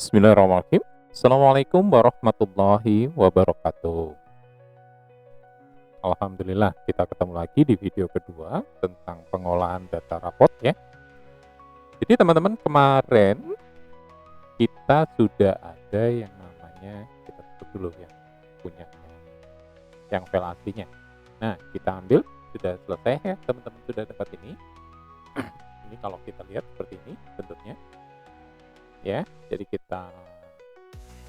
Bismillahirrahmanirrahim. Assalamualaikum warahmatullahi wabarakatuh. Alhamdulillah kita ketemu lagi di video kedua tentang pengolahan data rapot ya. Jadi teman-teman kemarin kita sudah ada yang namanya, kita tutup dulu yang punya yang file aslinya. Nah kita ambil, sudah selesai ya teman-teman, sudah dapat ini. Ini kalau kita lihat seperti ini bentuknya ya. Jadi kita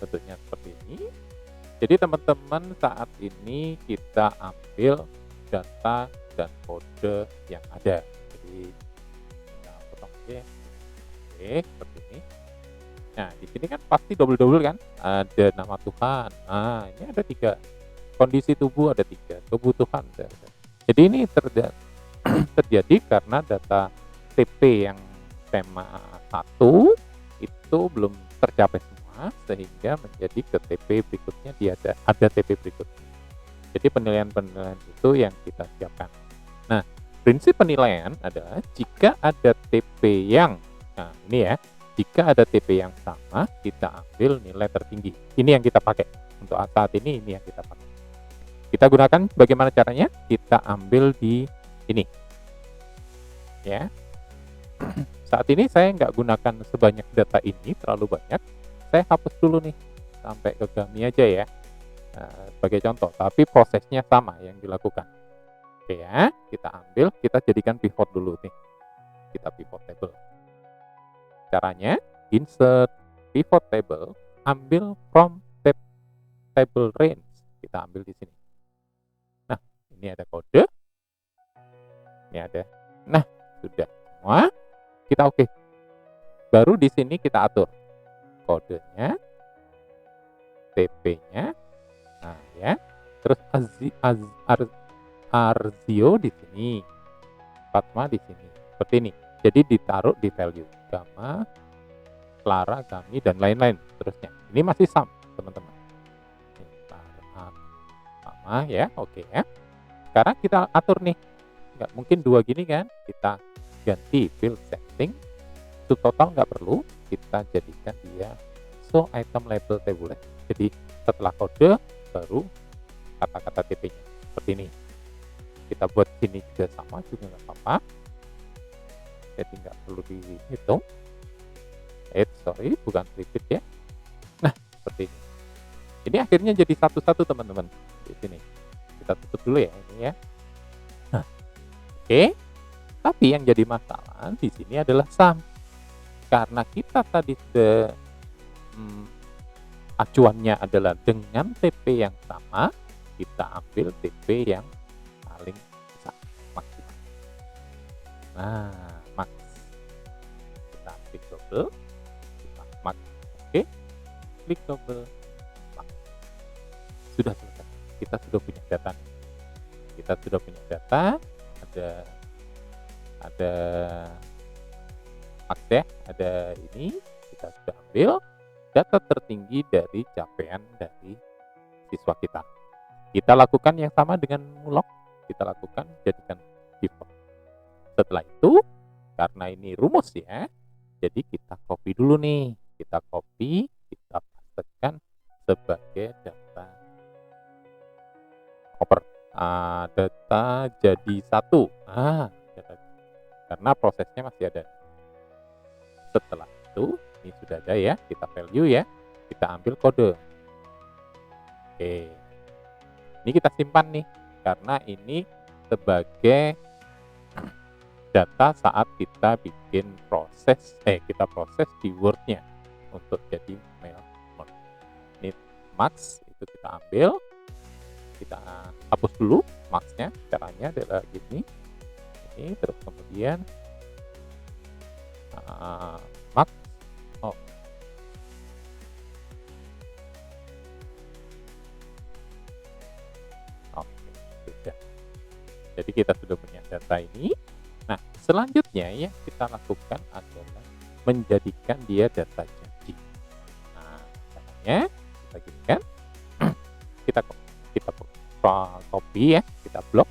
bentuknya seperti ini. Jadi teman-teman saat ini kita ambil data dan kode yang ada. Jadi kita potong aja. Oke, seperti ini. Nah, di sini kan pasti double-double kan? Ada nama Tuhan. Nah, ini ada 3. Kondisi tubuh ada 3. Kebutuhan ada. Jadi ini terjadi karena data TP yang tema 1 itu belum tercapai semua, sehingga menjadi ke TP berikutnya dia ada TP berikutnya. Jadi penilaian-penilaian itu yang kita siapkan. Nah, prinsip penilaian adalah jika ada TP yang, nah ini ya, jika ada TP yang sama, kita ambil nilai tertinggi. Ini yang kita pakai. Untuk saat ini yang kita pakai. Kita gunakan bagaimana caranya? Kita ambil di ini. Ya. Saat ini saya nggak gunakan sebanyak data ini, terlalu banyak. Saya hapus dulu nih, sampai ke GAMI aja ya, sebagai contoh. Tapi prosesnya sama yang dilakukan. Oke ya, kita ambil, kita jadikan pivot dulu nih. Kita pivot table. Caranya, insert pivot table, ambil from table range. Kita ambil di sini. Nah, ini ada kode. Ini ada. Nah, sudah semua. Kita oke. Baru di sini kita atur kodenya, TP-nya, nah ya. Terus Arzio di sini, Fatma di sini, seperti ini. Jadi ditaruh di value Gama, Clara, Gami dan lain-lain seterusnya. Ini masih sama teman-teman. Sama ya, oke ya. Sekarang kita atur nih, nggak mungkin 2 gini kan? Kita ganti field setting, to total nggak perlu, kita jadikan dia show item label tablet. Jadi setelah kode baru kata-kata TP-nya seperti ini. Kita buat sini juga sama, juga nggak apa-apa. Jadi nggak perlu dihitung. Sorry, bukan repeat ya. Nah, seperti ini. Ini akhirnya jadi satu-satu teman-teman. Di sini kita tutup dulu ya ini ya. Nah, oke. Tapi yang jadi masalah di sini adalah sum. Karena kita tadi acuannya adalah dengan TP yang sama, kita ambil TP yang paling besar, maksimal. Nah, max. Kita klik double, kita max. Oke, klik double, max. Sudah selesai. Kita sudah punya data. Kita sudah punya data, ada akses, ada ini, kita sudah ambil data tertinggi dari capaian dari siswa kita. Kita lakukan yang sama dengan mulok, kita lakukan jadikan default. Setelah itu, karena ini rumus ya, jadi kita copy dulu nih, kita copy, kita pastekan sebagai data oper. Data jadi 1. Karena prosesnya masih ada. Setelah itu, ini sudah ada ya, kita value ya, kita ambil kode. Oke, ini kita simpan nih, karena ini sebagai data saat kita bikin proses, kita proses keywordnya untuk jadi mail. Ini max, itu kita ambil, kita hapus dulu maxnya. Caranya adalah gini. Ini terus kemudian max sudah. Jadi kita sudah punya data ini. Nah, selanjutnya yang kita lakukan adalah menjadikan dia data jadi. Nah, caranya kita gini kan, kita copy ya, kita blok,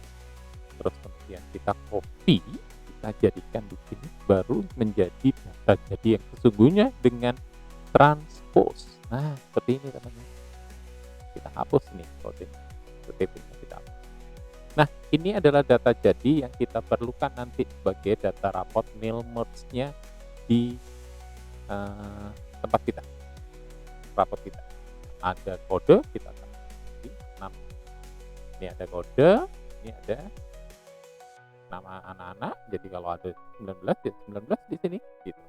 terus kemudian kita copy, kita jadikan di sini, baru menjadi data jadi yang sesungguhnya dengan transpose. Nah, seperti ini teman-teman. Kita hapus nih kode OTP-nya kita hapus. Nah, ini adalah data jadi yang kita perlukan nanti sebagai data raport mail merge-nya di tempat kita, raport kita. Ada kode, kita kasih nama. Ini ada kode, ini ada nama anak-anak. Jadi kalau ada 19 ya 19 di sini gitu.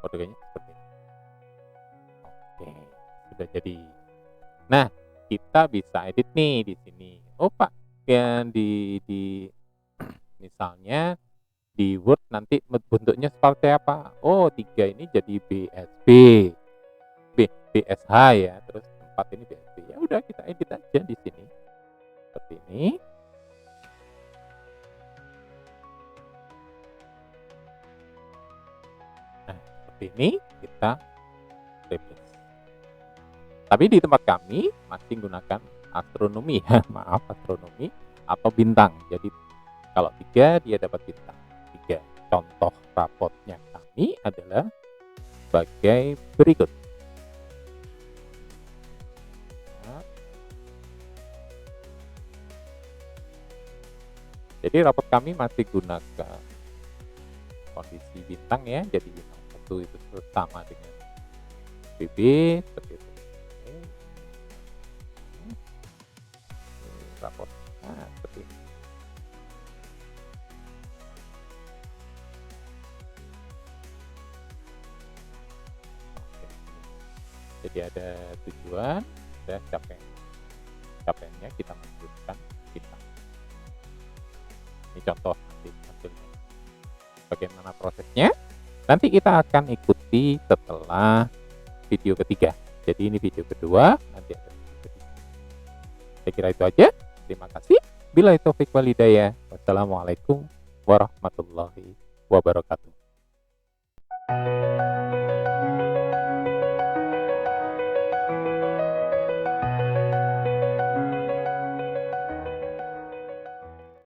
Kodenya seperti ini. Oke, sudah jadi. Nah, kita bisa edit nih di sini. Oh Pak, yang di misalnya di Word nanti bentuknya seperti apa? Oh, 3 ini jadi BSB, BSH ya, terus 4 ini BSB. Ya udah kita edit aja di sini. Seperti ini. Nah, seperti ini kita replace. Tapi di tempat kami masih menggunakan astronomi ya, maaf astronomi atau bintang. Jadi kalau 3 dia dapat bintang. 3. Contoh raportnya kami adalah sebagai berikut. Jadi raport kami masih gunakan kondisi bintang ya. Jadi bintang 1 itu sama dengan BB seperti itu. Raport. Nah, seperti ini. Oke. Jadi ada tujuan, ada capaiannya kita masukkan bintang. Ini contoh nanti hasilnya. Bagaimana prosesnya? Nanti kita akan ikuti setelah video ketiga. Jadi ini video kedua, nanti ada video ketiga. Saya kira itu aja. Terima kasih. Billahi taufik wal hidayah. Wassalamualaikum warahmatullahi wabarakatuh.